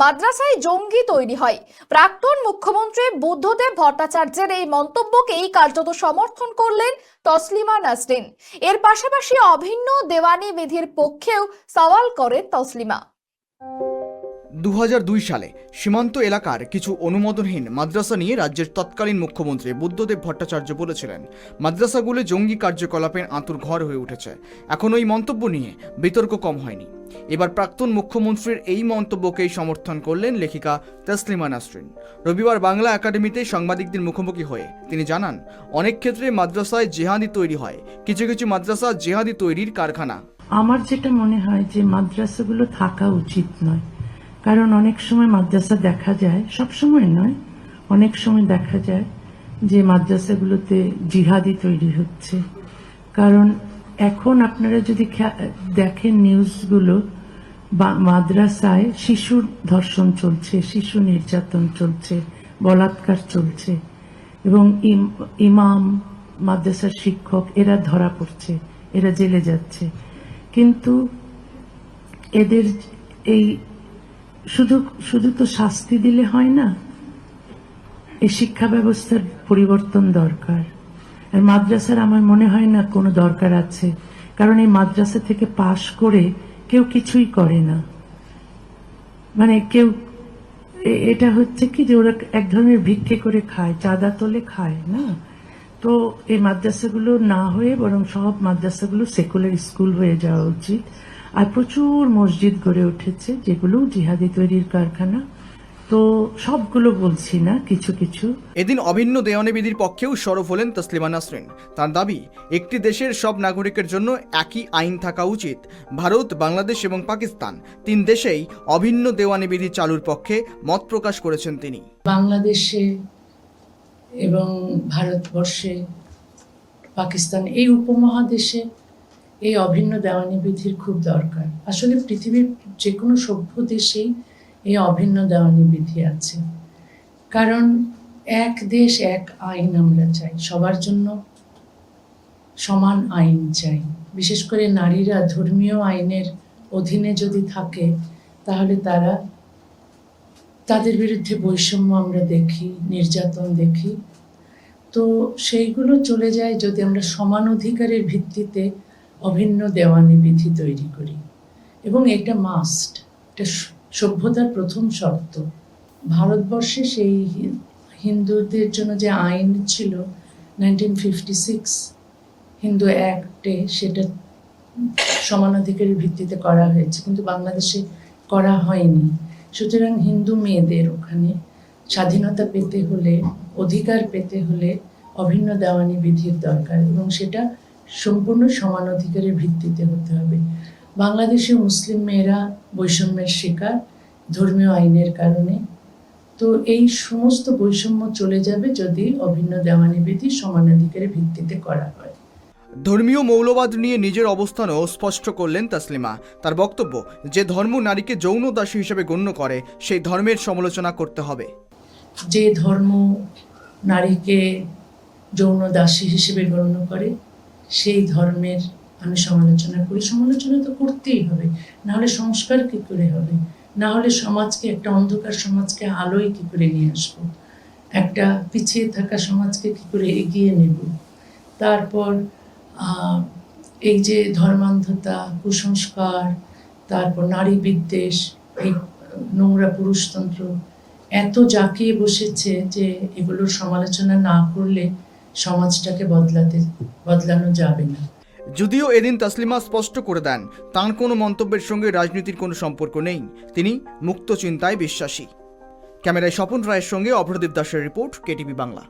মাদ্রাসায় জঙ্গি তৈরি হয়। প্রাক্তন মুখ্যমন্ত্রী বুদ্ধদেব ভট্টাচার্যের এই মন্তব্যকেই কার্যত সমর্থন করলেন তসলিমা নাসরিন। এর পাশাপাশি অভিন্ন দেওয়ানি বিধির পক্ষেও সওয়াল করেন তসলিমা। 2002 সালে সীমান্ত এলাকার কিছু অনুমোদনহীন মাদ্রাসা নিয়ে রাজ্যের তৎকালীন মুখ্যমন্ত্রী বুদ্ধদেব ভট্টাচার্য বলেছিলেন, মাদ্রাসাগুলো জঙ্গি কার্যকলাপের আঁতুর ঘর হয়ে উঠেছে। এখন ওই মন্তব্য নিয়ে বিতর্ক কম হয়নি। এবার প্রাক্তন মুখ্যমন্ত্রীর এই মন্তব্যকেই সমর্থন করলেন লেখিকা তসলিমা নাসরিন। রবিবার বাংলা একাডেমিতে সাংবাদিকদের মুখোমুখি হয়ে তিনি জানান, অনেক ক্ষেত্রে মাদ্রাসায় জেহাদি তৈরি হয়, কিছু কিছু মাদ্রাসা জেহাদি তৈরির কারখানা। আমার যেটা মনে হয় যে মাদ্রাসাগুলো থাকা উচিত নয়, কারণ অনেক সময় মাদ্রাসা দেখা যায়, সব সময় নয়, অনেক সময় দেখা যায় যে মাদ্রাসাগুলোতে জিহাদি তৈরি হচ্ছে। কারণ এখন আপনারা যদি দেখেন নিউজগুলো, মাদ্রাসায় শিশুর ধর্ষণ চলছে, শিশু নির্যাতন চলছে, বলাৎকার চলছে, এবং ইমাম, মাদ্রাসার শিক্ষক এরা ধরা পড়ছে, এরা জেলে যাচ্ছে। কিন্তু এদের এই শুধু তো শাস্তি দিলে হয় না, এই শিক্ষা ব্যবস্থার পরিবর্তন দরকার। আর মাদ্রাসার আমার মনে হয় না কোনো দরকার আছে, কারণ এই মাদ্রাসা থেকে পাশ করে কেউ কিছুই করে না। মানে কেউ, এটা হচ্ছে কি যে ওরা এক ধরনের ভিক্ষে করে খায়, চাঁদা তোলে খায় না। তো এই মাদ্রাসাগুলো না হয়ে বরং সব মাদ্রাসাগুলো সেকুলার স্কুল হয়ে যাওয়া উচিত। আর প্রচুর মসজিদ গড়ে উঠেছে যেগুলো জিহাদি তৈরির কারখানা। তো সবগুলো বলছি না, কিছু কিছু। এদিন অভিন্ন দেওয়ানি বিধির পক্ষেও সরব হলেন তসলিমা নাসরিন। তার দাবি, একটি দেশের সব নাগরিকের জন্য একই আইন থাকা উচিত। ভারত, বাংলাদেশ এবং পাকিস্তান 3 দেশেই অভিন্ন দেওয়ানি বিধি চালুর পক্ষে মত প্রকাশ করেছেন তিনি। বাংলাদেশে এবং ভারতবর্ষে, পাকিস্তান, এই উপমহাদেশে এই অভিন্ন দেওয়ানি বিধির খুব দরকার। আসলে পৃথিবীর যে কোনো সভ্য দেশেই এই অভিন্ন দেওয়ানি বিধি আছে, কারণ এক দেশ এক আইন আমরা চাই, সবার জন্য সমান আইন চাই। বিশেষ করে নারীরা ধর্মীয় আইনের অধীনে যদি থাকে, তাহলে তাদের বিরুদ্ধে বৈষম্য আমরা দেখি, নির্যাতন দেখি। তো সেইগুলো চলে যায় যদি আমরা সমান অধিকারের ভিত্তিতে অভিন্ন দেওয়ানি বিধি তৈরি করি। এবং এটা মাস্ট, এটা সভ্যতার প্রথম শর্ত। ভারতবর্ষে সেই হিন্দুদের জন্য যে আইন ছিল 1956 হিন্দু অ্যাক্টে, সেটা সমান অধিকারের ভিত্তিতে করা হয়েছে, কিন্তু বাংলাদেশে করা হয়নি। সুতরাং হিন্দু মেয়েদের ওখানে স্বাধীনতা পেতে হলে, অধিকার পেতে হলে অভিন্ন দেওয়ানি বিধির দরকার, এবং সেটা সম্পূর্ণ সমান অধিকারের ভিত্তিতে হতে হবে। বাংলাদেশে মুসলিম মেয়েরা বৈষম্যের শিকার ধর্মীয় আইনের কারণে। তো এই সমস্ত বৈষম্য চলে যাবে যদি অভিন্ন দেওয়ানি বিধি সমান অধিকারের ভিত্তিতে করা হয়। ধর্মীয় মৌলবাদ নিয়ে নিজের অবস্থানও স্পষ্ট করলেন তসলিমা। তার বক্তব্য, যে ধর্ম নারীকে যৌন দাসী হিসেবে গণ্য করে, সেই ধর্মের সমালোচনা করতে হবে। যে ধর্ম নারীকে যৌন দাসী হিসেবে গণ্য করে, সেই ধর্মের আমি সমালোচনা করি। সমালোচনা তো করতেই হবে, নাহলে সংস্কার কি করে হবে? না হলে সমাজকে, একটা অন্ধকার সমাজকে আলোয় কি করে নিয়ে আসবো? একটা পিছিয়ে থাকা সমাজকে কি করে এগিয়ে নেব? তারপর এই যে ধর্মান্ধতা, কুসংস্কার, তারপর নারী বিদ্বেষ, এই নোংরা পুরুষতন্ত্র এত জাঁকিয়ে বসেছে যে এগুলোর সমালোচনা না করলে সমাজটাকে বদলানো যাবে না। যদিও এদিন তসলিমা স্পষ্ট করে দেন, তাঁর কোনো মন্তব্যের সঙ্গে রাজনীতির কোনো সম্পর্ক নেই, তিনি মুক্ত চিন্তায় বিশ্বাসী। ক্যামেরায় স্বপন রায়ের সঙ্গে অভ্রদীপ দাসের রিপোর্ট, কেটিভি বাংলা।